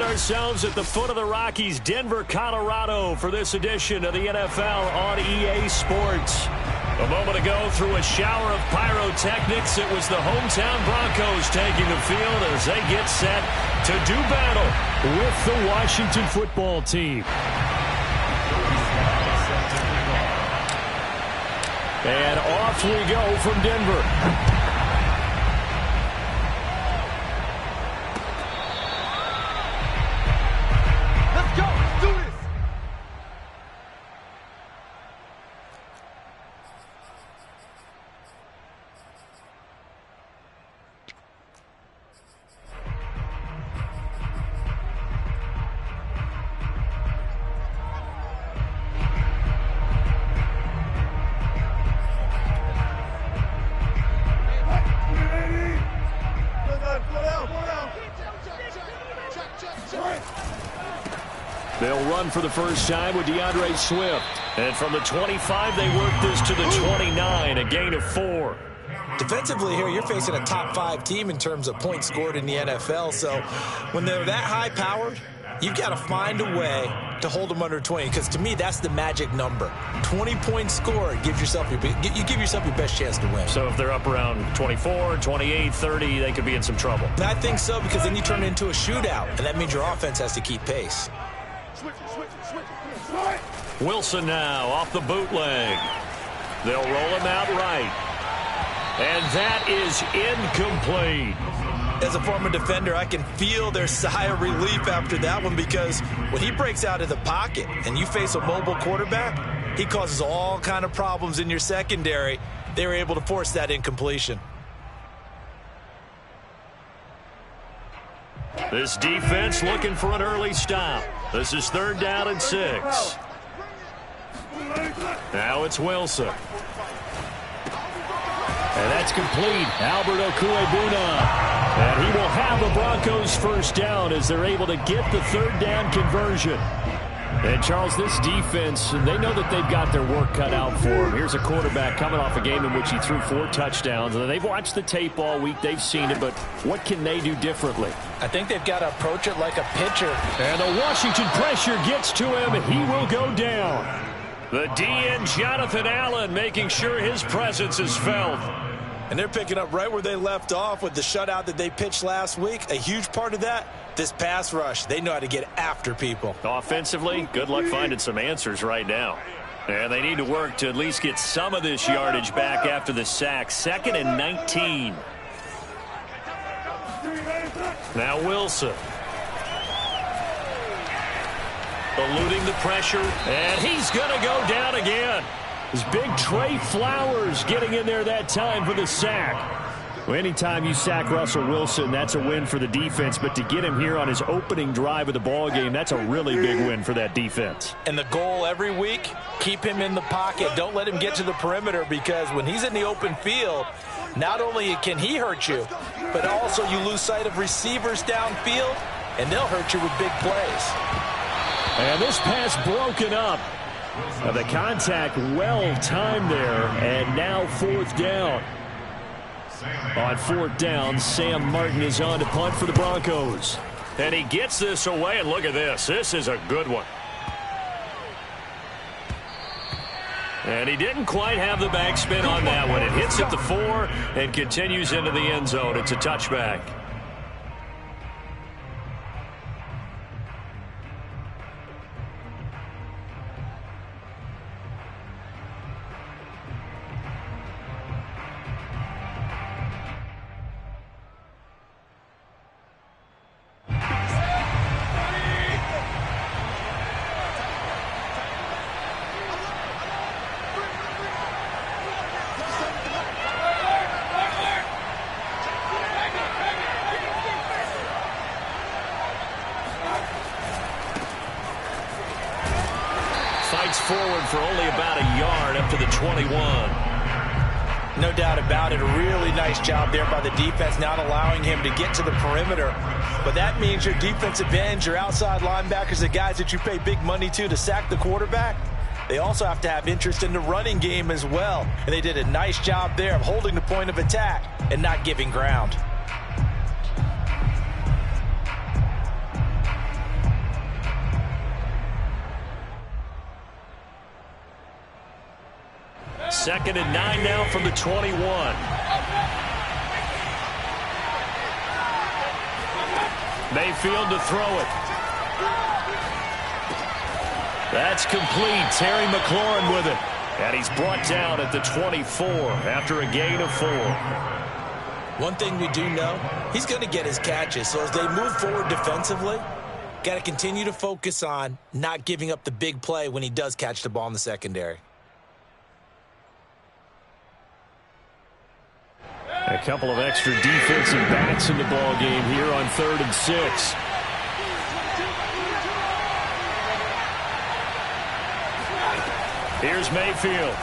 ourselves at the foot of the Rockies, Denver, Colorado, for this edition of the NFL on EA Sports. A moment ago, through a shower of pyrotechnics, it was the hometown Broncos taking the field as they get set to do battle with the Washington football team. And off we go from Denver. They'll run for the first time with DeAndre Swift. And from the 25, they work this to the 29, a gain of 4. Defensively here, you're facing a top 5 team in terms of points scored in the NFL. So when they're that high-powered, you've got to find a way to hold them under 20. Because to me, that's the magic number. 20 points scored gives yourself you give yourself your best chance to win. So if they're up around 24, 28, 30, they could be in some trouble. And I think so, because then you turn it into a shootout, and that means your offense has to keep pace. Wilson now off the bootleg. They'll roll him out right. And that is incomplete. As a former defender, I can feel their sigh of relief after that one, because when he breaks out of the pocket and you face a mobile quarterback, he causes all kind of problems in your secondary. They were able to force that incompletion. This defense looking for an early stop. This is 3rd down and 6. Now it's Wilson. And that's complete. Albert Okuebuna. And he will have the Broncos first down as they're able to get the 3rd down conversion. And, Charles, this defense, they know that they've got their work cut out for them. Here's a quarterback coming off a game in which he threw 4 touchdowns. And they've watched the tape all week. They've seen it. But what can they do differently? I think they've got to approach it like a pitcher. And the Washington pressure gets to him. He will go down. The DN, Jonathan Allen, making sure his presence is felt. And they're picking up right where they left off with the shutout that they pitched last week. A huge part of that, this pass rush. They know how to get after people. Offensively, good luck finding some answers right now. And they need to work to at least get some of this yardage back after the sack. 2nd and 19. Now Wilson. Eluding the pressure, and he's going to go down again. It's big Trey Flowers getting in there that time for the sack. Well, anytime you sack Russell Wilson, that's a win for the defense. But to get him here on his opening drive of the ballgame, that's a really big win for that defense. And the goal every week, keep him in the pocket. Don't let him get to the perimeter, because when he's in the open field, not only can he hurt you, but also you lose sight of receivers downfield, and they'll hurt you with big plays. And this pass broken up. The contact well-timed there, and now 4th down. On 4th down, Sam Martin is on to punt for the Broncos. And he gets this away, and look at this. This is a good one. And he didn't quite have the backspin on that one. It hits at the 4 and continues into the end zone. It's a touchback. Forward for only about a yard up to the 21. No doubt about it. A really nice job there by the defense, not allowing him to get to the perimeter. But that means your defensive ends, your outside linebackers, the guys that you pay big money to sack the quarterback, they also have to have interest in the running game as well. And they did a nice job there of holding the point of attack and not giving ground. 2nd and 9 now from the 21. Mayfield to throw it. That's complete. Terry McLaurin with it. And he's brought down at the 24 after a gain of 4. One thing we do know, he's going to get his catches. So as they move forward defensively, got to continue to focus on not giving up the big play when he does catch the ball in the secondary. A couple of extra defensive backs in the ball game here on 3rd and 6. Here's Mayfield.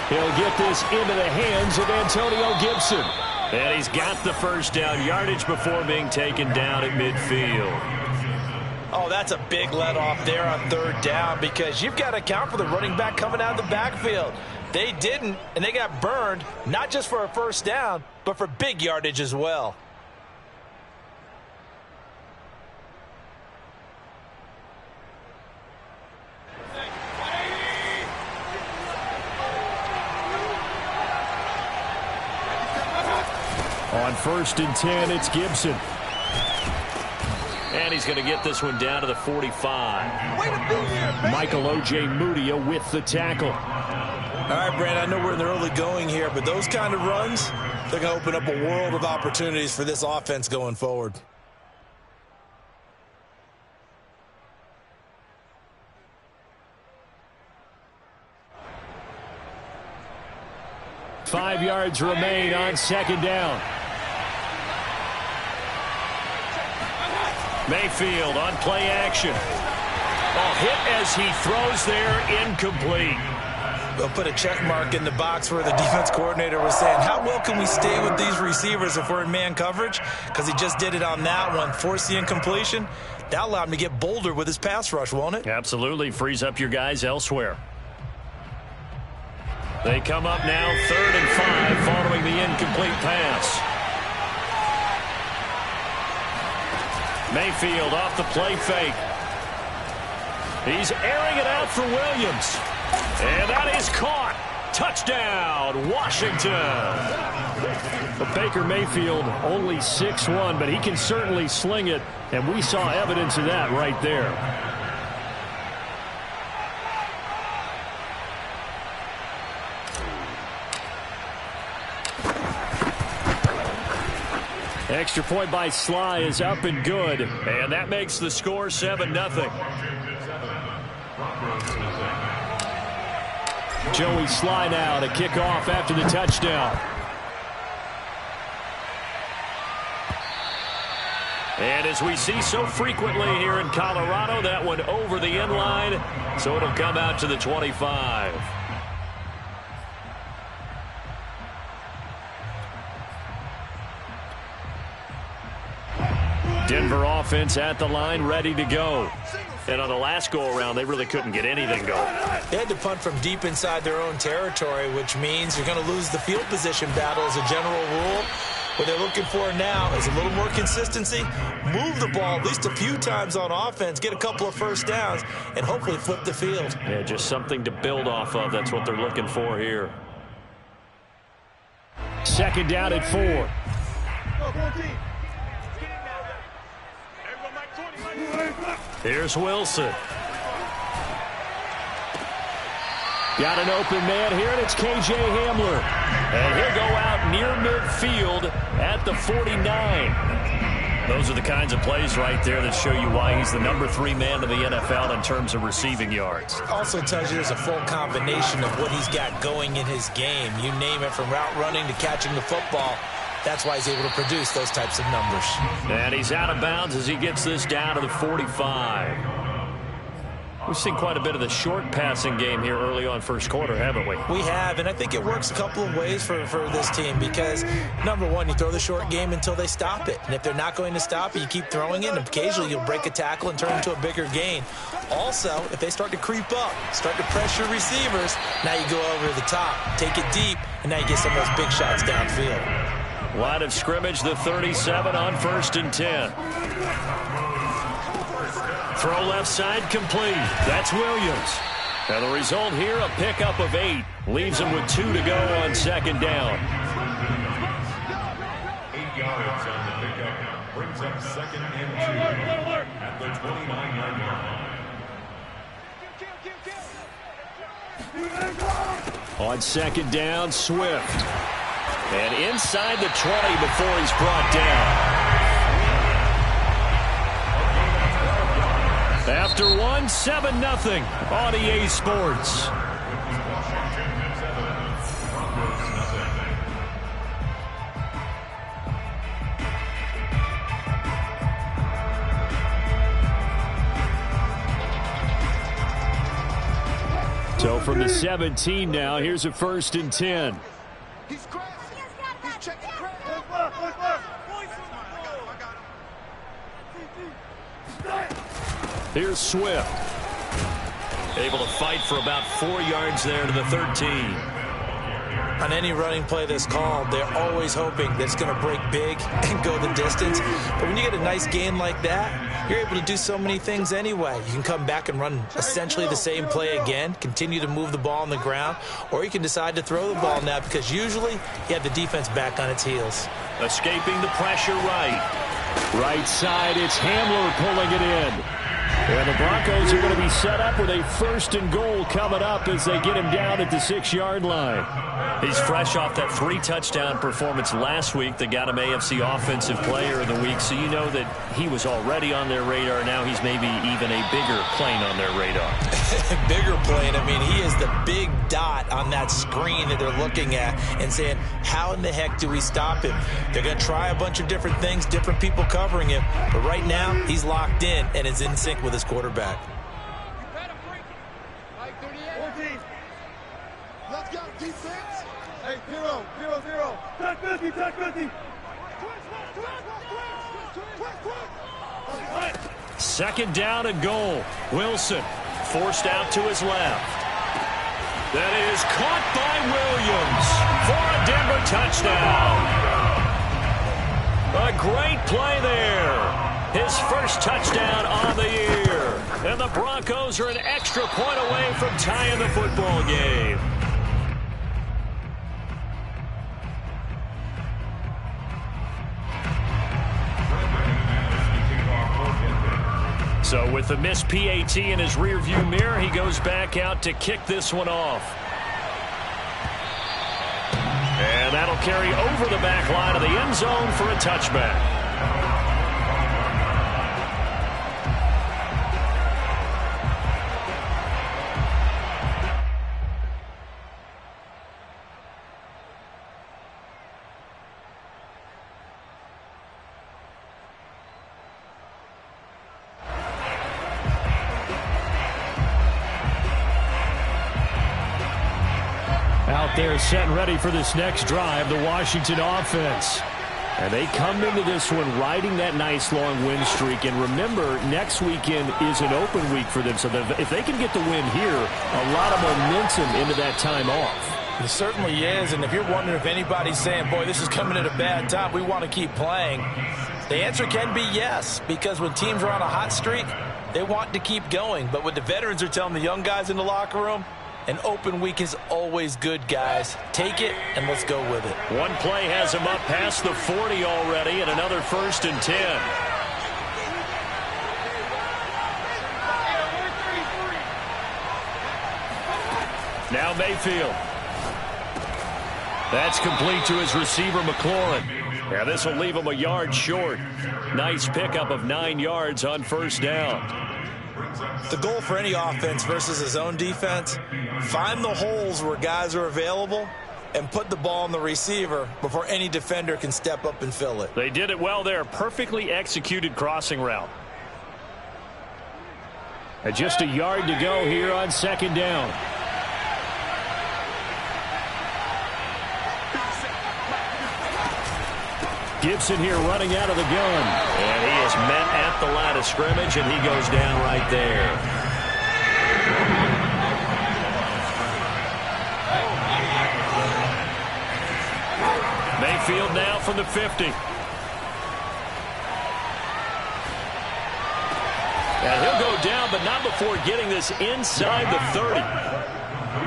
He'll get this into the hands of Antonio Gibson. And he's got the first down yardage before being taken down at midfield. Oh, that's a big let off there on 3rd down because you've got to account for the running back coming out of the backfield. They didn't, and they got burned, not just for a first down, but for big yardage as well. On 1st and 10, it's Gibson. And he's going to get this one down to the 45. Michael O.J. Mudia with the tackle. All right, Brand, I know we're in the early going here, but those kind of runs, they're going to open up a world of opportunities for this offense going forward. Five yards remain on 2nd down. Mayfield on play action. A hit as he throws there, incomplete. They'll put a check mark in the box where the defense coordinator was saying, how well can we stay with these receivers if we're in man coverage? Because he just did it on that one, forced the incompletion. That allowed him to get bolder with his pass rush, won't it? Absolutely. Frees up your guys elsewhere. They come up now 3rd and 5 following the incomplete pass. Mayfield off the play fake. He's airing it out for Williams. And that is caught. Touchdown, Washington. But Baker Mayfield only 6'1", but he can certainly sling it, and we saw evidence of that right there. Extra point by Sly is up and good, and that makes the score 7-0. Joey Sly now to kick off after the touchdown. And as we see so frequently here in Colorado, that one over the end line, so it'll come out to the 25. Denver offense at the line, ready to go. And on the last go-around, they really couldn't get anything going. They had to punt from deep inside their own territory, which means you're going to lose the field position battle as a general rule. What they're looking for now is a little more consistency, move the ball at least a few times on offense, get a couple of first downs, and hopefully flip the field. Yeah, just something to build off of. That's what they're looking for here. 2nd down at 4. Here's Wilson. Got an open man here, and it's K.J. Hamler. And he'll go out near midfield at the 49. Those are the kinds of plays right there that show you why he's the number 3 man in the NFL in terms of receiving yards. Also tells you there's a full combination of what he's got going in his game. You name it, from route running to catching the football. That's why he's able to produce those types of numbers. And he's out of bounds as he gets this down to the 45. We've seen quite a bit of the short passing game here early on first quarter, haven't we? We have, and I think it works a couple of ways for this team because, number one, you throw the short game until they stop it. And if they're not going to stop it, you keep throwing it, and occasionally you'll break a tackle and turn it into a bigger gain. Also, if they start to creep up, start to pressure receivers, now you go over the top, take it deep, and now you get some of those big shots downfield. Line of scrimmage, the 37 on 1st and 10. Throw left side complete. That's Williams. And the result here, a pickup of 8. Leaves him with 2 to go on 2nd down. 8 yards on the pickup. Brings up 2nd and 2 at the 29-yard line. On 2nd down, Swift. And inside the 20 before he's brought down. After 1, 7-0 on EA Sports. So from the 17 now, here's a 1st and 10. He's checking. Here's Swift. Able to fight for about 4 yards there to the 13. On any running play that's called, they're always hoping that it's going to break big and go the distance. But when you get a nice gain like that, you're able to do so many things anyway. You can come back and run essentially the same play again, continue to move the ball on the ground, or you can decide to throw the ball now because usually you have the defense back on its heels. Escaping the pressure right. Right side, it's Hamler pulling it in. And the Broncos are going to be set up with a 1st and goal coming up as they get him down at the 6-yard line. He's fresh off that 3-touchdown performance last week that got him AFC Offensive Player of the Week, so you know that he was already on their radar. Now he's maybe even a bigger plane on their radar. Bigger plane. I mean, he is the big dot on that screen that they're looking at and saying, how in the heck do we stop him? They're going to try a bunch of different things, different people covering him, but right now he's locked in and is in sync with his quarterback. Let's go, defense. Hey, 0-0-0. Touch 50, touch 50. 2nd down and goal. Wilson forced out to his left. That is caught by Williams for a Denver touchdown. A great play there. His 1st touchdown on the year. And the Broncos are an extra point away from tying the football game. So with the missed PAT in his rearview mirror, he goes back out to kick this one off. And that'll carry over the back line of the end zone for a touchback. Out there set and ready for this next drive, the Washington offense. And they come into this one riding that nice long win streak. And remember, next weekend is an open week for them. So if they can get the win here, a lot of momentum into that time off. It certainly is. And if you're wondering if anybody's saying, boy, this is coming at a bad time, we want to keep playing, the answer can be yes. Because when teams are on a hot streak, they want to keep going. But what the veterans are telling the young guys in the locker room, an open week is always good, guys. Take it, and let's go with it. One play has him up past the 40 already, and another 1st and 10. Now Mayfield. That's complete to his receiver, McLaurin. Yeah, this will leave him a yard short. Nice pickup of 9 yards on 1st down. The goal for any offense versus his own defense, find the holes where guys are available and put the ball on the receiver before any defender can step up and fill it. They did it well there. Perfectly executed crossing route. And just a yard to go here on 2nd down. Gibson here running out of the gun. And he is met at the line of scrimmage, and he goes down right there. Mayfield now from the 50. And he'll go down, but not before getting this inside the 30.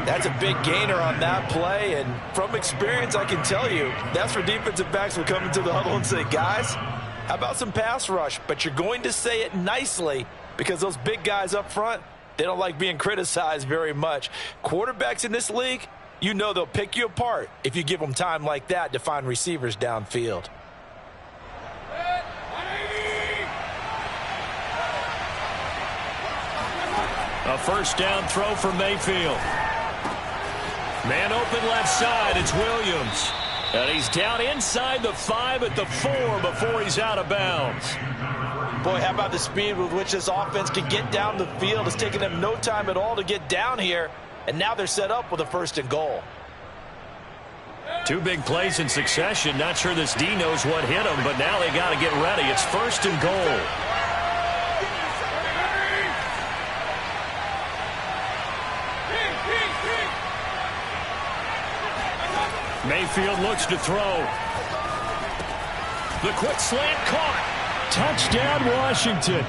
That's a big gainer on that play, and from experience, I can tell you, that's where defensive backs will come into the huddle and say, guys, how about some pass rush? But you're going to say it nicely because those big guys up front, they don't like being criticized very much. Quarterbacks in this league, you know they'll pick you apart if you give them time like that to find receivers downfield. A first down throw for Mayfield. Man open left side, it's Williams. And he's down inside the 5 at the 4 before he's out of bounds. Boy, how about the speed with which this offense can get down the field? It's taken them no time at all to get down here, and now they're set up with a 1st and goal. 2 big plays in succession. Not sure this D knows what hit him, but now they got to get ready. It's 1st and goal. Mayfield looks to throw. The quick slant caught. Touchdown, Washington.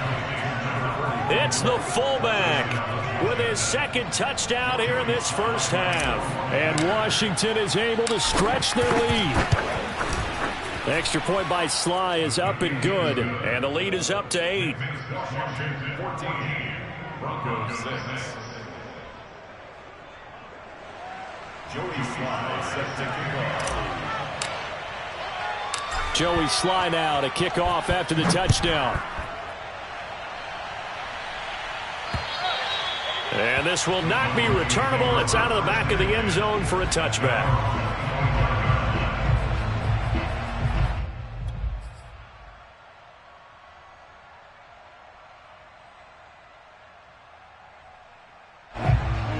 It's the fullback with his 2nd touchdown here in this first half. And Washington is able to stretch their lead. Extra point by Sly is up and good. And the lead is up to 8. Washington 14, Broncos 6. Joey Sly set to kick off. Joey Sly now to kick off after the touchdown. And this will not be returnable. It's out of the back of the end zone for a touchback.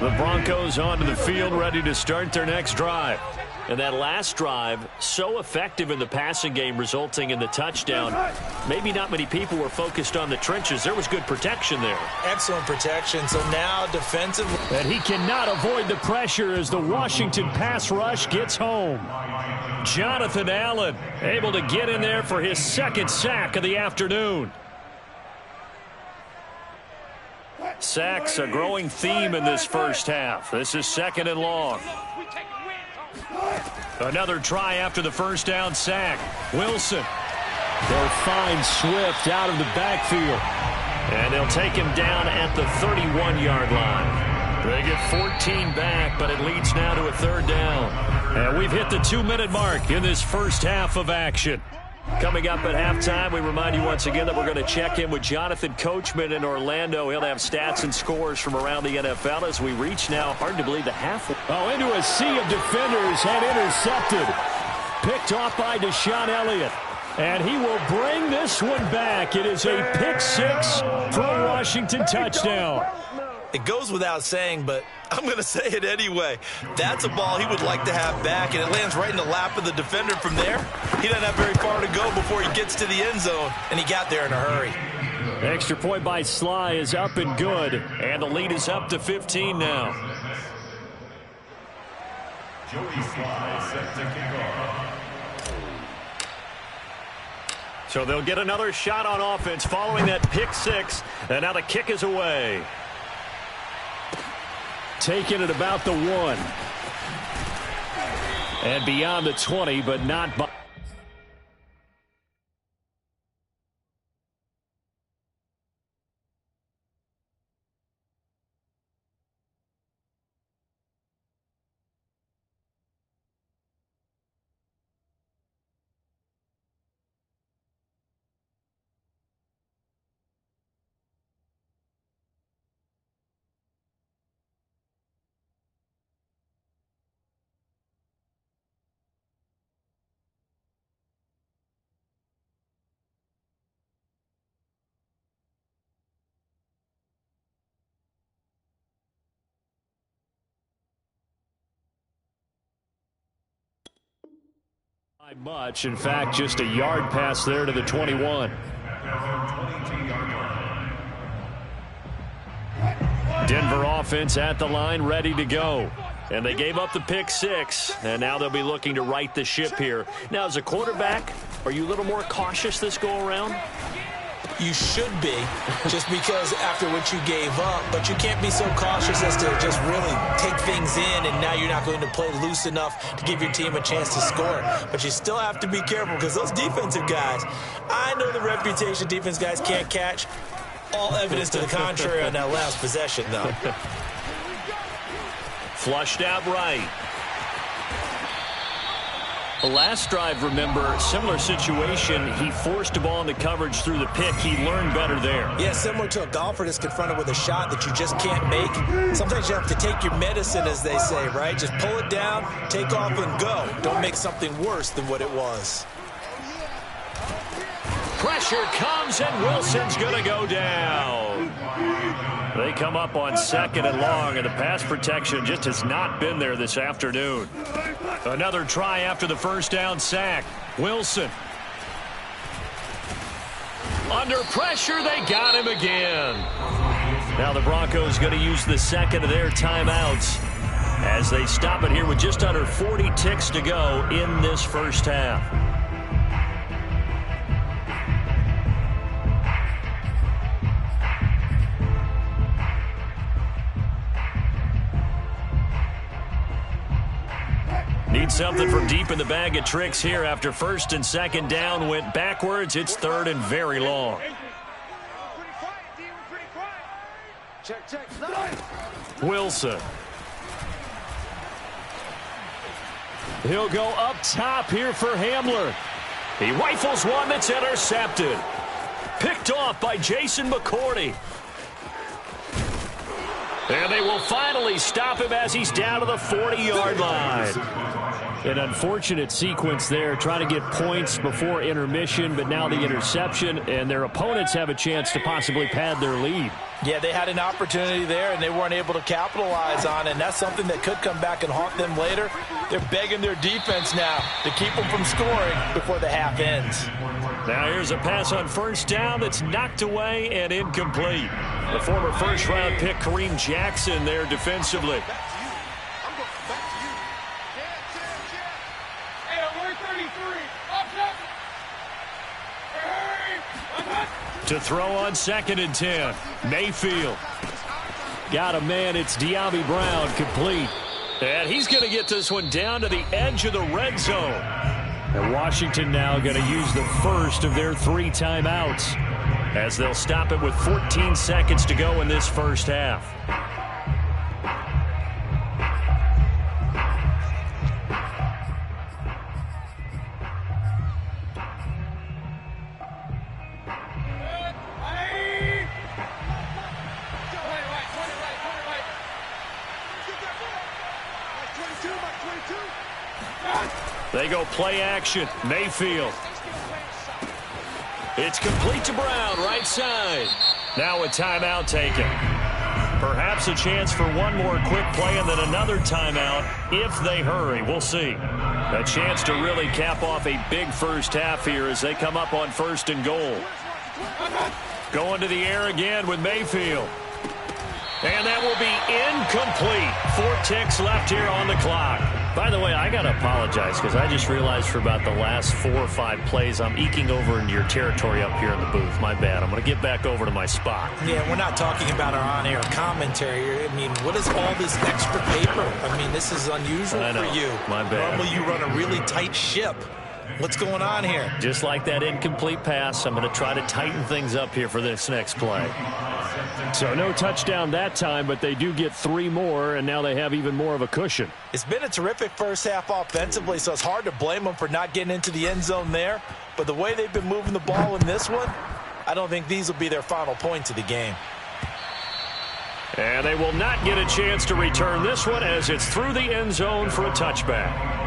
The Broncos onto the field, ready to start their next drive. And that last drive, so effective in the passing game, resulting in the touchdown. Maybe not many people were focused on the trenches. There was good protection there. Excellent protection. So now defensive. And he cannot avoid the pressure as the Washington pass rush gets home. Jonathan Allen able to get in there for his 2nd sack of the afternoon. Sacks a growing theme in this first half. This is 2nd and long. Another try after the first down sack. Wilson. They'll find Swift out of the backfield. And they'll take him down at the 31-yard line. They get 14 back, but it leads now to a 3rd down. And we've hit the 2-minute mark in this first half of action. Coming up at halftime, we remind you once again that we're going to check in with Jonathan Coachman in Orlando. He'll have stats and scores from around the NFL as we reach now, hard to believe, the halfway. Oh, into a sea of defenders and intercepted. Picked off by Deshaun Elliott. And he will bring this one back. It is a pick-6 for a Washington touchdown. It goes without saying, but I'm going to say it anyway. That's a ball he would like to have back, and it lands right in the lap of the defender from there. He doesn't have very far to go before he gets to the end zone, and he got there in a hurry. Extra point by Sly is up and good, and the lead is up to 15 now. Joey Sly set to kick off. So they'll get another shot on offense following that pick-6, and now the kick is away. Taken at about the 1. And beyond the 20, but not by. Not much. In fact, just a yard pass there to the 21. Denver offense at the line, ready to go. And they gave up the pick-6, and now they'll be looking to right the ship here. Now, as a quarterback, are you a little more cautious this go-around? You should be, just because after what you gave up. But you can't be so cautious as to just really take things in, and now you're not going to play loose enough to give your team a chance to score. But you still have to be careful, because those defensive guys, I know the reputation defense guys can't catch. All evidence to the contrary on that last possession, though. Flushed out right. The last drive, remember, similar situation. He forced a ball into coverage through the pick. He learned better there. Yeah, similar to a golfer that's confronted with a shot that you just can't make. Sometimes you have to take your medicine, as they say, right? Just pull it down, take off, and go. Don't make something worse than what it was. Pressure comes, and Wilson's going to go down. They come up on 2nd and long, and the pass protection just has not been there this afternoon. Another try after the first down sack. Wilson. Under pressure, they got him again. Now the Broncos going to use the second of their timeouts as they stop it here with just under 40 ticks to go in this first half. Need something from deep in the bag of tricks here after 1st and 2nd down went backwards. It's 3rd and very long. Wilson. He'll go up top here for Hamler. He rifles one that's intercepted. Picked off by Jason McCourty. And they will finally stop him as he's down to the 40-yard line. An unfortunate sequence there, trying to get points before intermission, but now the interception, and their opponents have a chance to possibly pad their lead. Yeah, they had an opportunity there, and they weren't able to capitalize on it, and that's something that could come back and haunt them later. They're begging their defense now to keep them from scoring before the half ends. Now here's a pass on 1st down that's knocked away and incomplete. The former first-round pick, Kareem Jackson, there defensively. To throw on 2nd and 10. Mayfield. Got a man. It's De'Ami Brown, complete. And he's going to get this one down to the edge of the red zone. And Washington now going to use the first of their 3 timeouts as they'll stop it with 14 seconds to go in this first half. They go play action. Mayfield. It's complete to Brown, right side. Now a timeout taken. Perhaps a chance for one more quick play and then another timeout if they hurry. We'll see. A chance to really cap off a big first half here as they come up on 1st and goal. Going to the air again with Mayfield. And that will be incomplete. 4 ticks left here on the clock. By the way, I got to apologize because I just realized for about the last 4 or 5 plays, I'm eking over into your territory up here in the booth. My bad. I'm going to get back over to my spot. Yeah, we're not talking about our on-air commentary. I mean, what is all this extra paper? I mean, this is unusual for you. My bad. Normally you run a really tight ship. What's going on here? Just like that incomplete pass, I'm going to try to tighten things up here for this next play. So no touchdown that time, but they do get 3 more, and now they have even more of a cushion. It's been a terrific first half offensively, so it's hard to blame them for not getting into the end zone there. But the way they've been moving the ball in this one, I don't think these will be their final points of the game. And they will not get a chance to return this one as it's through the end zone for a touchback.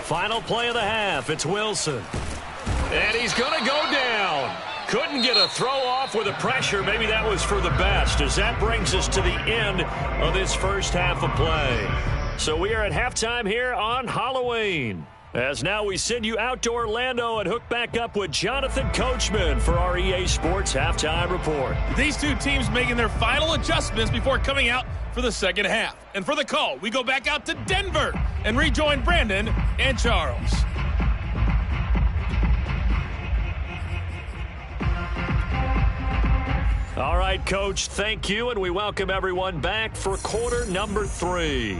Final play of the half. It's Wilson. And he's going to go down. Couldn't get a throw off with the pressure. Maybe that was for the best, as that brings us to the end of this first half of play. So we are at halftime here on Halloween. As now we send you out to Orlando and hook back up with Jonathan Coachman for our EA Sports Halftime Report. These two teams making their final adjustments before coming out for the second half. And for the call, we go back out to Denver and rejoin Brandon and Charles. All right, Coach, thank you, and we welcome everyone back for quarter number 3.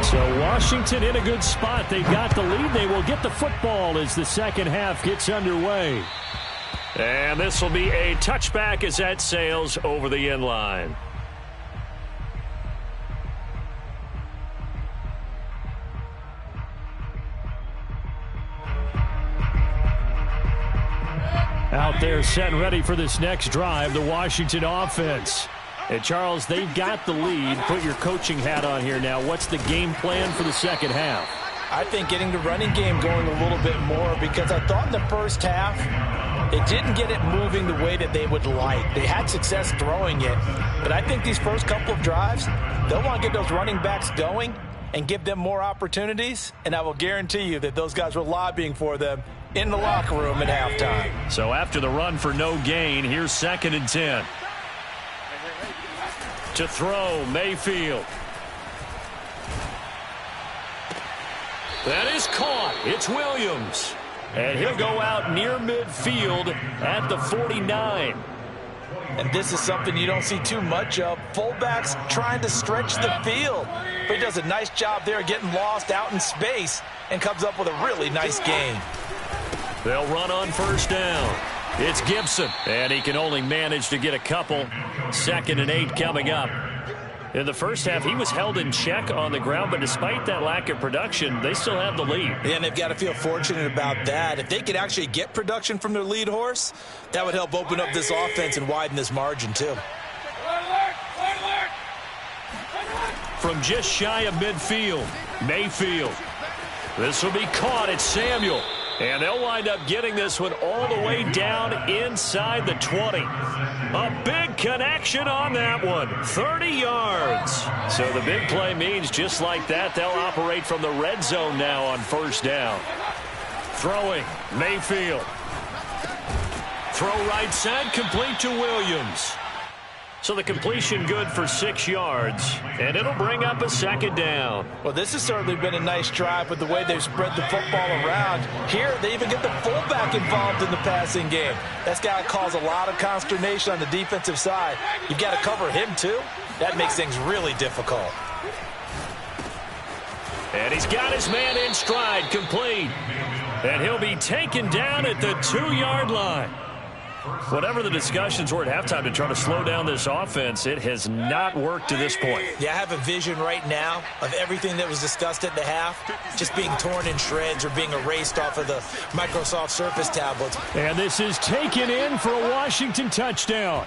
So Washington in a good spot. They've got the lead. They will get the football as the second half gets underway. And this will be a touchback as that sails over the end line. Out there set and ready for this next drive, the Washington offense. And Charles, they've got the lead. Put your coaching hat on here now. What's the game plan for the second half? I think getting the running game going a little bit more, because I thought in the first half they didn't get it moving the way that they would like. They had success throwing it, but I think these first couple of drives, they'll want to get those running backs going and give them more opportunities, and I will guarantee you that those guys were lobbying for them in the locker room at halftime. So after the run for no gain, here's 2nd and 10. To throw, Mayfield. That is caught. It's Williams. And he'll go out near midfield at the 49. And this is something you don't see too much of. Fullbacks trying to stretch the field. But he does a nice job there getting lost out in space and comes up with a really nice gain. They'll run on first down. It's Gibson, and he can only manage to get a couple. 2nd and 8 coming up. In the first half, he was held in check on the ground, but despite that lack of production, they still have the lead. Yeah, and they've got to feel fortunate about that. If they could actually get production from their lead horse, that would help open up this offense and widen this margin too. From just shy of midfield, Mayfield. This will be caught. It's Samuel. And they'll wind up getting this one all the way down inside the 20. A big connection on that one. 30 yards. So the big play means just like that, they'll operate from the red zone now on first down. Throwing, Mayfield. Throw right side, complete to Williams. So the completion good for 6 yards, and it'll bring up a 2nd down. Well, this has certainly been a nice drive with the way they've spread the football around. Here, they even get the fullback involved in the passing game. That's got to cause a lot of consternation on the defensive side. You've got to cover him, too. That makes things really difficult. And he's got his man in stride, complete. And he'll be taken down at the 2-yard line. Whatever the discussions were at halftime to try to slow down this offense, it has not worked to this point. Yeah, I have a vision right now of everything that was discussed at the half just being torn in shreds or being erased off of the Microsoft Surface tablets. And this is taken in for a Washington touchdown.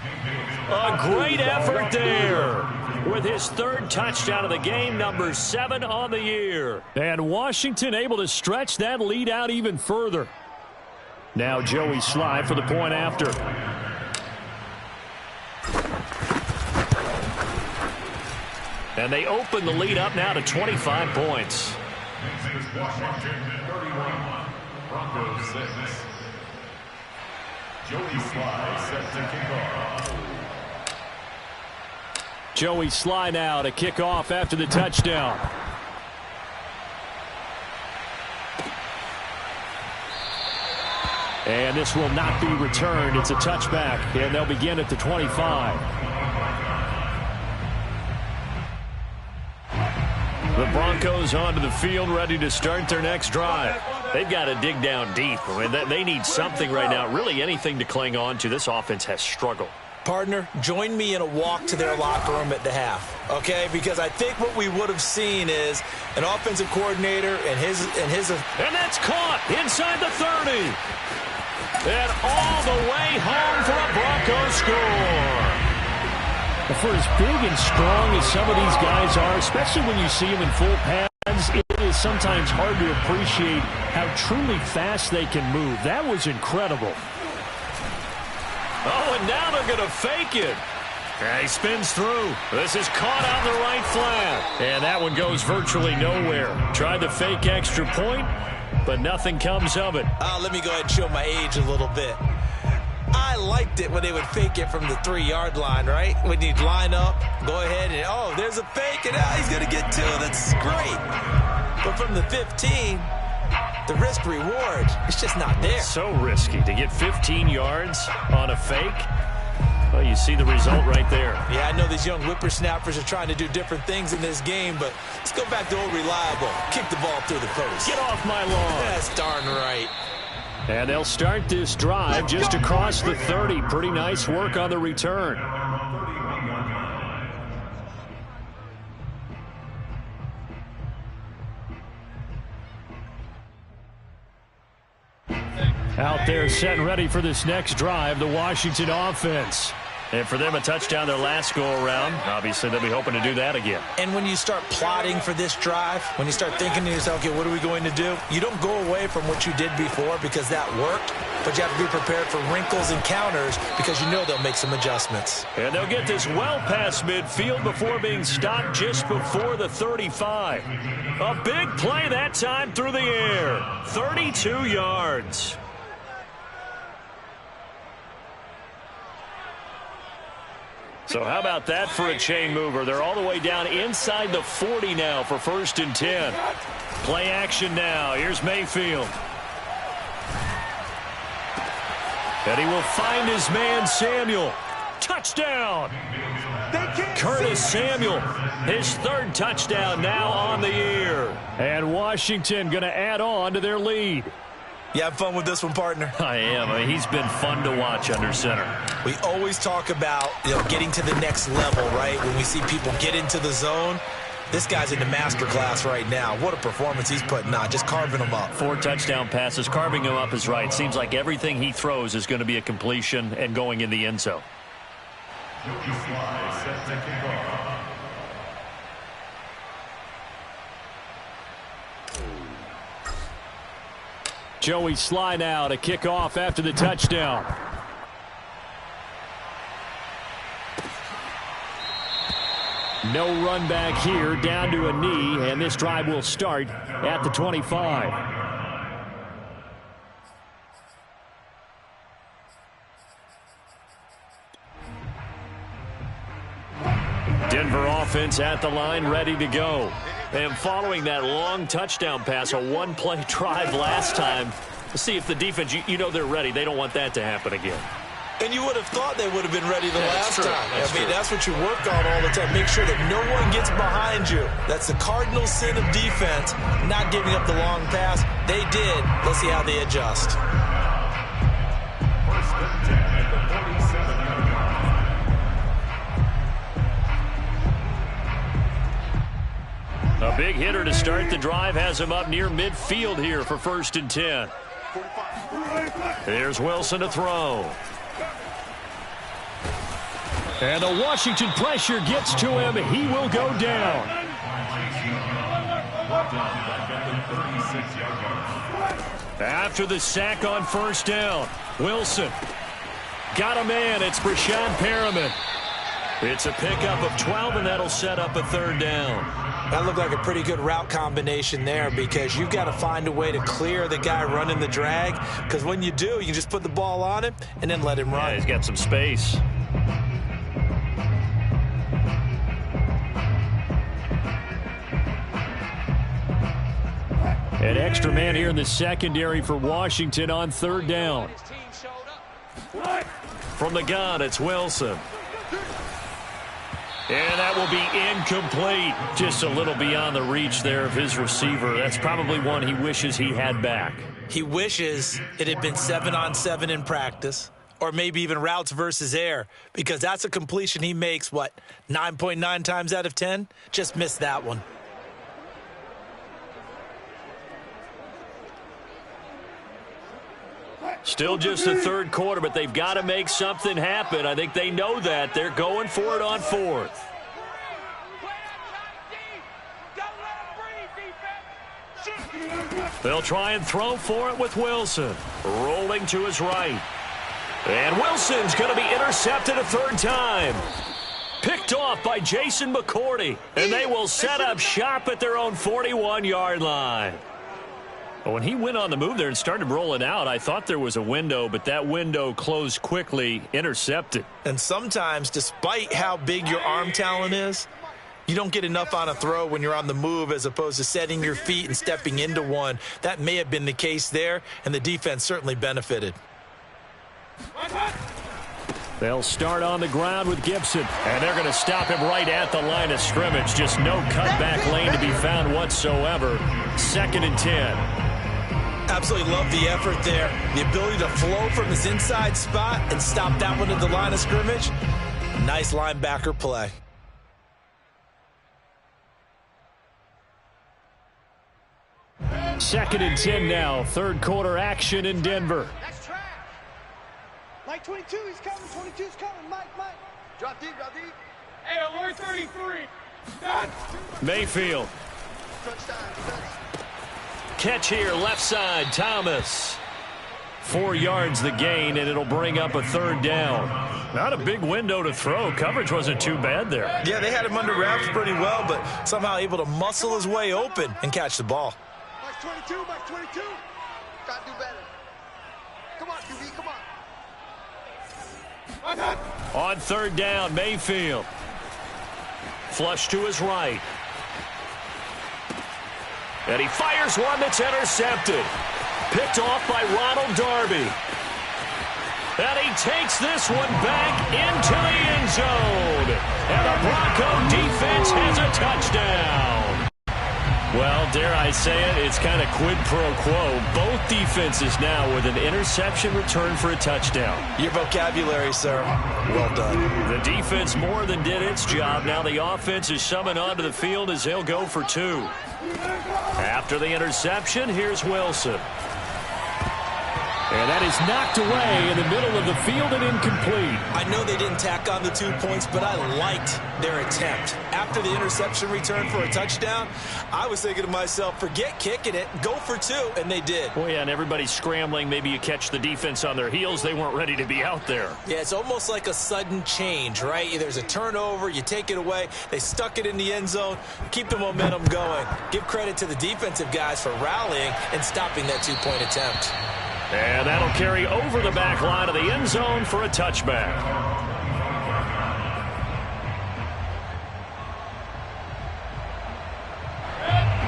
A great effort there with his 3rd touchdown of the game, number 7 on the year. And Washington able to stretch that lead out even further. Now Joey Sly for the point after. And they open the lead up now to 25 points. This is Washington 31, Broncos 6. Joey Sly set to kick off. Joey Sly now to kick off after the touchdown. And this will not be returned. It's a touchback, and they'll begin at the 25. The Broncos onto the field, ready to start their next drive. They've got to dig down deep. I mean, they need something right now, really anything to cling on to. This offense has struggled. Partner, join me in a walk to their locker room at the half, okay? Because I think what we would have seen is an offensive coordinator and his. And that's caught inside the 30. And all the way home for a Broncos score. For as big and strong as some of these guys are, especially when you see them in full pass, It is sometimes hard to appreciate how truly fast they can move. That was incredible. Oh, and now they're going to fake it. He spins through. This is caught on the right flat. And that one goes virtually nowhere. Tried to fake extra point, but nothing comes of it. Let me go ahead and show my age a little bit. I liked it when they would fake it from the 3-yard line, right? When you'd line up, go ahead and, oh, there's a fake, and he's going to get 2. That's great. But from the 15, the risk reward, it's just not there. So risky to get 15 yards on a fake. Well, you see the result right there. Yeah, I know these young whippersnappers are trying to do different things in this game, but let's go back to old reliable. Kick the ball through the post. Get off my lawn. That's darn right. And they'll start this drive just across the 30. Pretty nice work on the return. Out there set and ready for this next drive, the Washington offense. And for them, a touchdown their last go-around. Obviously, they'll be hoping to do that again. And when you start plotting for this drive, when you start thinking to yourself, okay, what are we going to do? You don't go away from what you did before because that worked, but you have to be prepared for wrinkles and counters because you know they'll make some adjustments. And they'll get this well past midfield before being stopped just before the 35. A big play that time through the air. 32 yards. So how about that for a chain mover? They're all the way down inside the 40 now for 1st and 10. Play action now. Here's Mayfield. And he will find his man Samuel. Touchdown! Curtis Samuel, his 3rd touchdown now on the year. And Washington going to add on to their lead. You have fun with this one, partner? I am. I mean, he's been fun to watch under center. We always talk about, getting to the next level, right? When we see people get into the zone, this guy's in the master class right now. What a performance he's putting on, just carving them up. 4 touchdown passes. Carving him up is right. Seems like everything he throws is going to be a completion and going in the end zone. Joey Sly now to kick off after the touchdown. No run back here, down to a knee, and this drive will start at the 25. Denver offense at the line, ready to go. And following that long touchdown pass, a one-play drive last time, to see if the defense, you know they're ready. They don't want that to happen again. And you would have thought they would have been ready the last true. time. That's what you work on all the time. Make sure that no one gets behind you. That's the cardinal sin of defense, not giving up the long pass. They did. Let's see how they adjust. First and 10 at the 47-yard line. A big hitter to start the drive has him up near midfield here for 1st and 10. Here's Wilson to throw. And the Washington pressure gets to him. He will go down. After the sack on 1st down, Wilson got a man. It's Brashad Perriman. It's a pickup of 12, and that'll set up a 3rd down. That looked like a pretty good route combination there because you've got to find a way to clear the guy running the drag, because when you do, you can just put the ball on him and then let him run. Yeah, he's got some space. An extra man here in the secondary for Washington on 3rd down. From the gun, it's Wilson. And that will be incomplete. Just a little beyond the reach there of his receiver. That's probably one he wishes he had back. He wishes it had been 7-on-7 in practice, or maybe even routes versus air, because that's a completion he makes, 9.9 times out of 10? Just missed that one. Still just the 3rd quarter, but they've got to make something happen. I think they know that. They're going for it on 4th. They'll try and throw for it with Wilson. Rolling to his right. And Wilson's going to be intercepted a third time. Picked off by Jason McCourty. And they will set up shop at their own 41-yard line. When he went on the move there and started rolling out, I thought there was a window, but that window closed quickly, intercepted. And sometimes, despite how big your arm talent is, you don't get enough on a throw when you're on the move as opposed to setting your feet and stepping into one. That may have been the case there, and the defense certainly benefited. They'll start on the ground with Gibson, and they're going to stop him right at the line of scrimmage. Just no cutback lane to be found whatsoever. 2nd and 10. Absolutely love the effort there. The ability to flow from his inside spot and stop that one at the line of scrimmage. Nice linebacker play. Second and 10 now. Third quarter action in Denver. That's track. Mike 22, he's coming. 22's coming. Mike. Drop deep. Hey, alert 33. Done. Mayfield. Touchdown. Catch here, left side, Thomas. 4 yards the gain, and it'll bring up a third down. Not a big window to throw. Coverage wasn't too bad there. Yeah, they had him under wraps pretty well, but somehow able to muscle his way open and catch the ball. Mike 22. Gotta do better. Come on, QB, come on. On third down, Mayfield. Flush to his right. And he fires one that's intercepted. Picked off by Ronald Darby. And he takes this one back into the end zone. And the Bronco defense has a touchdown. Well, dare I say it, it's kind of quid pro quo. Both defenses now with an interception return for a touchdown. Your vocabulary, sir. Well done. The defense more than did its job. Now the offense is summoned onto the field as they'll go for 2. After the interception, here's Wilson. And that is knocked away in the middle of the field and incomplete. I know they didn't tack on the 2 points, but I liked their attempt. After the interception return for a touchdown, I was thinking to myself, forget kicking it, go for 2, and they did. Well, yeah, and everybody's scrambling. Maybe you catch the defense on their heels. They weren't ready to be out there. Yeah, it's almost like a sudden change, right? There's a turnover, you take it away, they stuck it in the end zone, keep the momentum going. Give credit to the defensive guys for rallying and stopping that 2-point attempt. And that'll carry over the back line of the end zone for a touchback.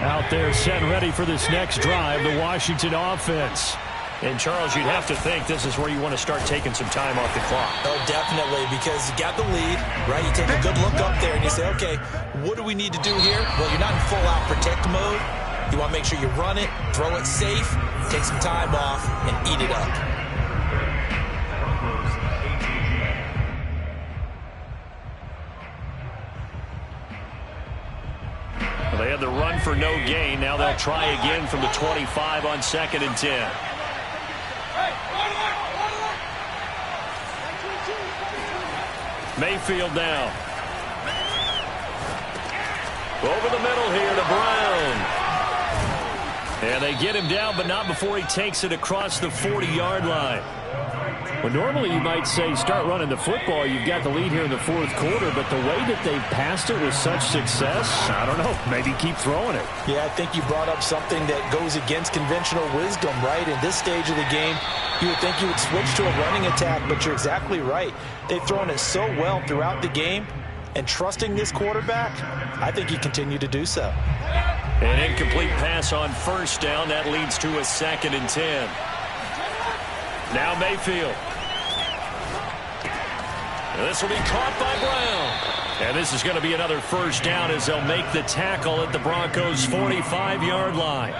Out there set ready for this next drive, the Washington offense. And, Charles, you'd have to think this is where you want to start taking some time off the clock. Oh, definitely, because you got the lead, right? You take a good look up there and you say, okay, what do we need to do here? Well, you're not in full-out protect mode. You want to make sure you run it, throw it safe, take some time off, and eat it up. Well, they had the run for no gain. Now they'll try again from the 25 on 2nd and 10. Mayfield now. Over the middle here to Brown. And they get him down, but not before he takes it across the 40-yard line. Well, normally you might say start running the football. You've got the lead here in the 4th quarter, but the way that they've passed it with such success, I don't know, maybe keep throwing it. Yeah, I think you brought up something that goes against conventional wisdom, right? In this stage of the game, you would think you would switch to a running attack, but you're exactly right. They've thrown it so well throughout the game, and trusting this quarterback, I think you continue to do so. An incomplete pass on first down. That leads to a 2nd and 10. Now Mayfield. And this will be caught by Brown. And this is going to be another first down as they'll make the tackle at the Broncos' 45-yard line.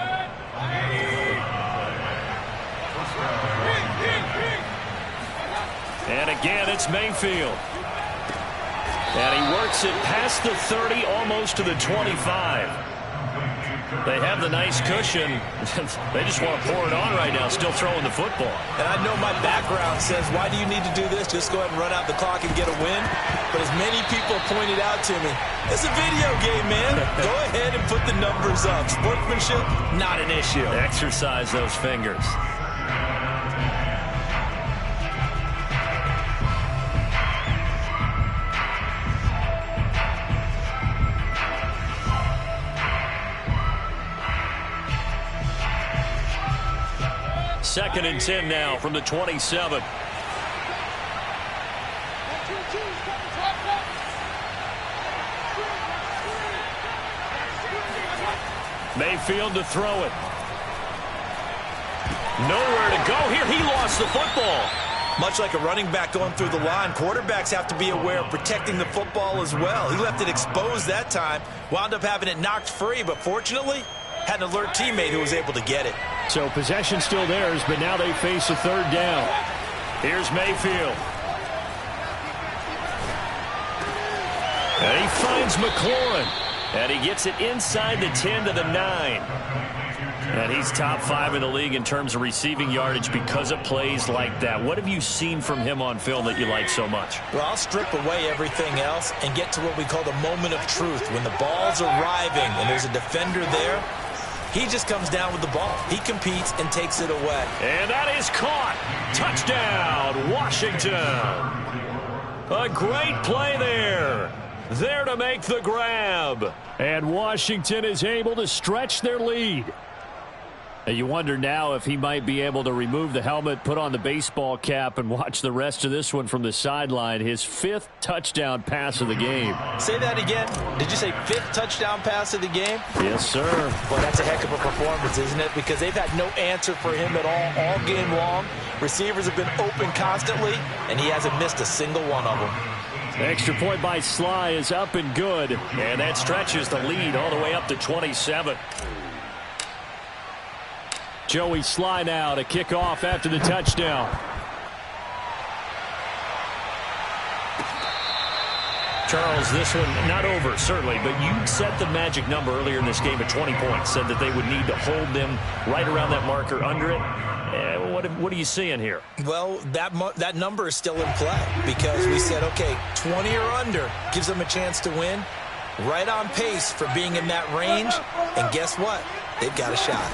And again, it's Mayfield. And he works it past the 30, almost to the 25. They have the nice cushion. They just want to pour it on right now, still throwing the football. And I know my background says, why do you need to do this? Just go ahead and run out the clock and get a win. But as many people pointed out to me, it's a video game, man. Go ahead and put the numbers up. Sportsmanship, not an issue. Exercise those fingers. Second and 10 now from the 27. Mayfield to throw it. Nowhere to go here. He lost the football. Much like a running back going through the line, quarterbacks have to be aware of protecting the football as well. He left it exposed that time, wound up having it knocked free, but fortunately had an alert teammate who was able to get it. So possession still theirs, but now they face a third down. Here's Mayfield. And he finds McLaurin. And he gets it inside the 10 to the 9. And he's top 5 in the league in terms of receiving yardage because of plays like that. What have you seen from him on film that you like so much? Well, I'll strip away everything else and get to what we call the moment of truth. When the ball's arriving and there's a defender there, he just comes down with the ball. He competes and takes it away. And that is caught. Touchdown, Washington. A great play there. There to make the grab. And Washington is able to stretch their lead. And you wonder now if he might be able to remove the helmet, put on the baseball cap, and watch the rest of this one from the sideline. His 5th touchdown pass of the game. Say that again. Did you say 5th touchdown pass of the game? Yes, sir. Well, that's a heck of a performance, isn't it? Because they've had no answer for him at all game long. Receivers have been open constantly, and he hasn't missed a single one of them. Extra point by Sly is up and good. And that stretches the lead all the way up to 27. Joey Sly now to kick off after the touchdown. Charles, this one not over, certainly, but you set the magic number earlier in this game at 20 points. Said that they would need to hold them right around that marker under it. What are you seeing here? Well, that number is still in play because we said, okay, 20 or under gives them a chance to win. Right on pace for being in that range. And guess what? They've got a shot.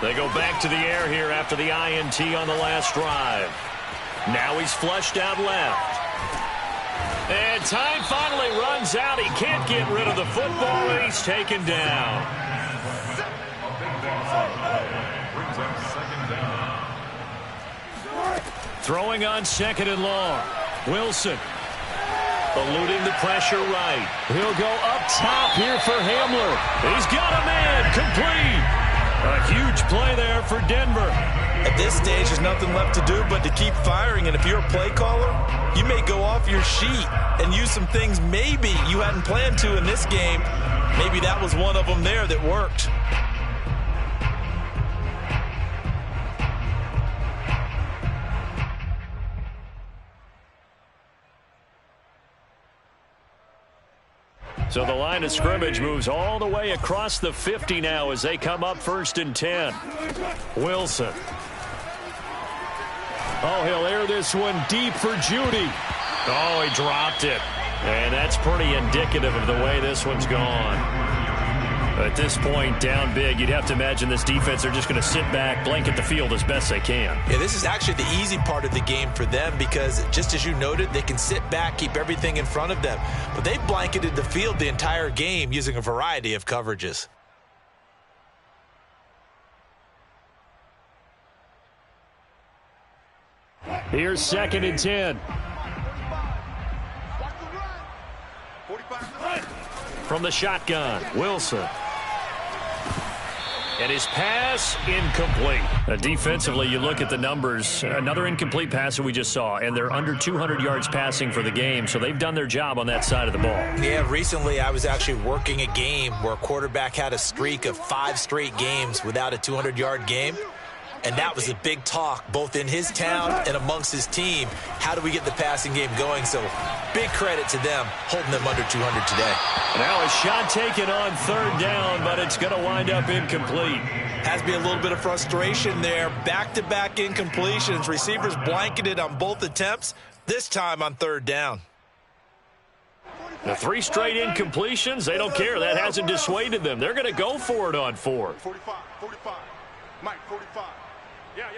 They go back to the air here after the INT on the last drive. Now he's flushed out left. And time finally runs out. He can't get rid of the football, and he's taken down. Throwing on 2nd and long. Wilson eluding the pressure right. He'll go up top here for Hamler. He's got a man complete. A huge play there for Denver. At this stage, there's nothing left to do but to keep firing. And if you're a play caller, you may go off your sheet and use some things maybe you hadn't planned to in this game. Maybe that was one of them there that worked. So the line of scrimmage moves all the way across the 50 now as they come up 1st and 10. Wilson. Oh, he'll air this one deep for Judy. Oh, he dropped it. And that's pretty indicative of the way this one's gone. At this point, down big, you'd have to imagine this defense are just going to sit back, blanket the field as best they can. Yeah, this is actually the easy part of the game for them because, just as you noted, they can sit back, keep everything in front of them. But they blanketed the field the entire game using a variety of coverages. Here's 2nd and 10. From the shotgun, Wilson. And his pass incomplete. Defensively, you look at the numbers. Another incomplete pass that we just saw, and they're under 200 yards passing for the game, so they've done their job on that side of the ball. Yeah, recently I was actually working a game where a quarterback had a streak of 5 straight games without a 200-yard game. And that was a big talk, both in his town and amongst his team. How do we get the passing game going? So big credit to them, holding them under 200 today. Now a shot taken on third down, but it's going to wind up incomplete. Has to be a little bit of frustration there. Back-to-back incompletions. Receivers blanketed on both attempts, this time on third down. The 3 straight incompletions, they don't care. That hasn't dissuaded them. They're going to go for it on 4th. 45. Mike, 45. Yeah.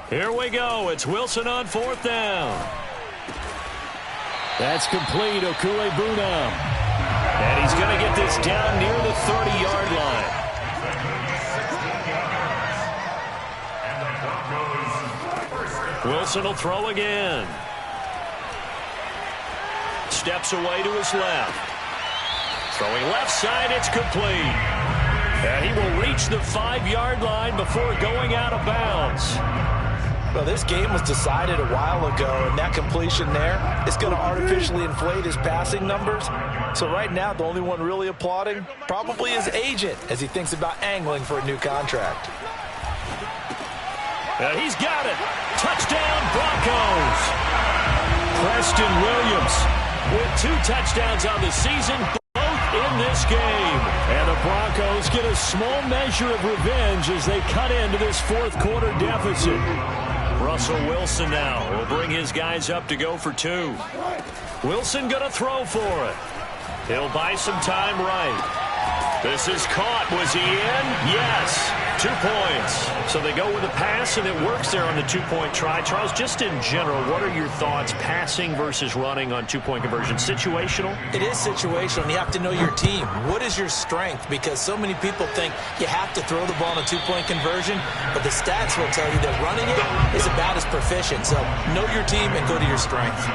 Here we go. It's Wilson on 4th down. That's complete. Okuebuna. And he's going to get this down near the 30-yard line. Wilson will throw again. Steps away to his left. Throwing left side, it's complete. And he will reach the 5-yard line before going out of bounds. Well, this game was decided a while ago, and that completion there is going to artificially inflate his passing numbers. So right now, the only one really applauding probably his agent as he thinks about angling for a new contract. And he's got it. Touchdown, Broncos. Preston Williams with 2 touchdowns on the season, both in this game. And the Broncos get a small measure of revenge as they cut into this 4th quarter deficit. Russell Wilson now will bring his guys up to go for 2. Wilson going to throw for it. He'll buy some time right. This is caught. Was he in? Yes. 2 points. So they go with a pass, and it works there on the 2-point try. Charles, just in general, what are your thoughts passing versus running on 2-point conversion? Situational? It is situational. You have to know your team. What is your strength? Because so many people think you have to throw the ball in a 2-point conversion, but the stats will tell you that running it is about as proficient. So know your team and go to your strength.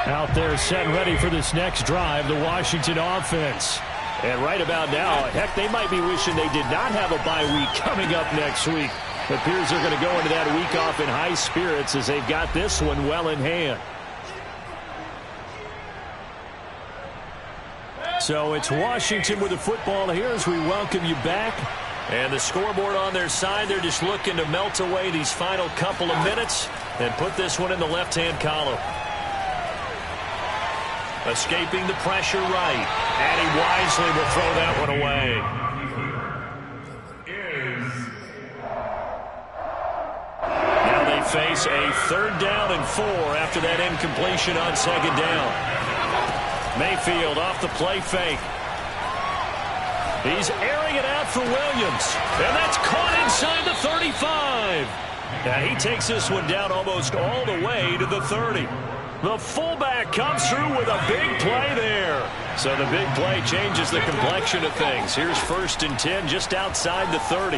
Out there set and ready for this next drive, the Washington offense. And right about now, heck, they might be wishing they did not have a bye week coming up next week. It appears they're going to go into that week off in high spirits as they've got this one well in hand. So it's Washington with the football here as we welcome you back. And the scoreboard on their side, they're just looking to melt away these final couple of minutes and put this one in the left-hand column. Escaping the pressure right. And he wisely will throw that one away. Now they face a 3rd down and 4 after that incompletion on 2nd down. Mayfield off the play fake. He's airing it out for Williams. And that's caught inside the 35. Now he takes this one down almost all the way to the 30. The fullback comes through with a big play there. So the big play changes the complexion of things. Here's 1st and 10 just outside the 30.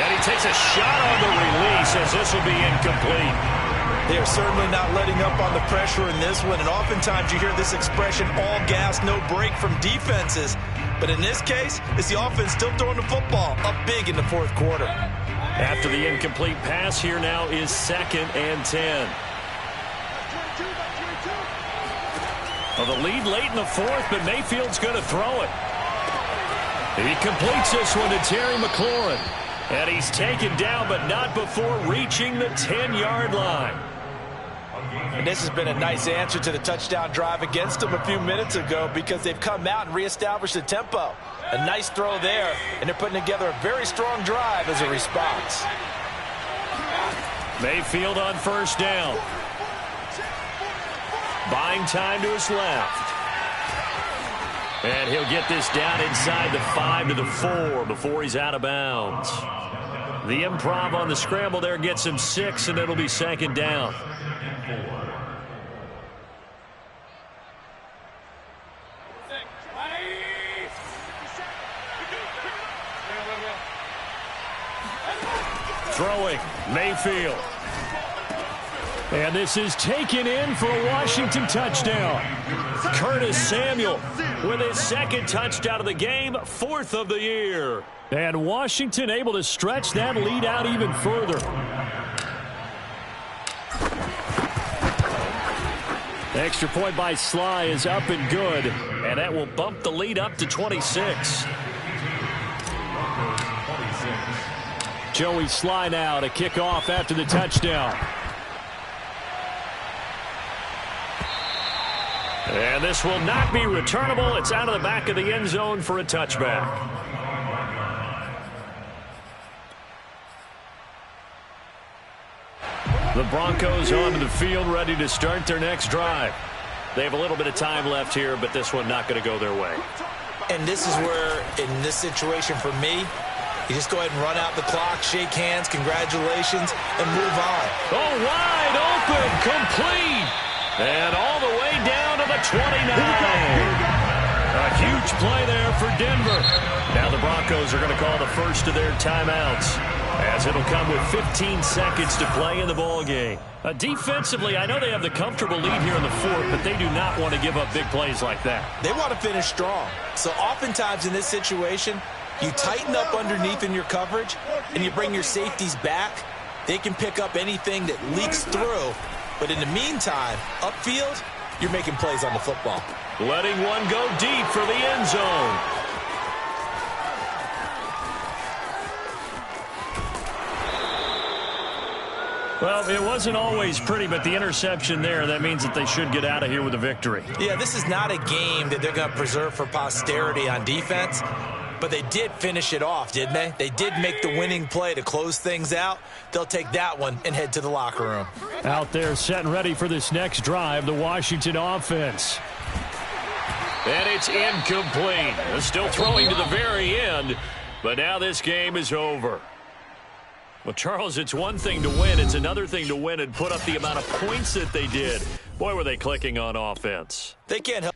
And he takes a shot on the release as this will be incomplete. They are certainly not letting up on the pressure in this one. And oftentimes you hear this expression, all gas, no break from defenses. But in this case, it's the offense still throwing the football up big in the 4th quarter. After the incomplete pass, here now is 2nd and 10. Well, the lead late in the 4th, but Mayfield's going to throw it. He completes this one to Terry McLaurin. And he's taken down, but not before reaching the 10-yard line. And this has been a nice answer to the touchdown drive against them a few minutes ago because they've come out and reestablished the tempo. A nice throw there, and they're putting together a very strong drive as a response. Mayfield on 1st down. Buying time to his left. And he'll get this down inside the 5 to the 4 before he's out of bounds. The improv on the scramble there gets him 6, and it'll be 2nd down. Throwing, Mayfield. And this is taken in for a Washington touchdown. Curtis Samuel with his second touchdown of the game, 4th of the year. And Washington able to stretch that lead out even further. Extra point by Sly is up and good. And that will bump the lead up to 26. Joey Sly now to kick off after the touchdown. And this will not be returnable. It's out of the back of the end zone for a touchback. The Broncos onto the field, ready to start their next drive. They have a little bit of time left here, but this one not going to go their way. And this is where, in this situation for me, you just go ahead and run out the clock, shake hands, congratulations, and move on. Oh, wide open, complete. And all the way down to the 29. A huge play there for Denver. Now the Broncos are going to call the first of their timeouts, as it'll come with 15 seconds to play in the ballgame. Defensively, I know they have the comfortable lead here in the fourth, but they do not want to give up big plays like that. They want to finish strong. So oftentimes in this situation, you tighten up underneath in your coverage, and you bring your safeties back. They can pick up anything that leaks through. But in the meantime, upfield, you're making plays on the football. Letting one go deep for the end zone. Well, it wasn't always pretty, but the interception there, that means that they should get out of here with a victory. Yeah, this is not a game that they're going to preserve for posterity on defense. But they did finish it off, didn't they? They did make the winning play to close things out. They'll take that one and head to the locker room. Out there set and ready for this next drive, the Washington offense. And it's incomplete. They're still throwing to the very end, but now this game is over. Well, Charles, it's one thing to win. It's another thing to win and put up the amount of points that they did. Boy, were they clicking on offense. They can't help.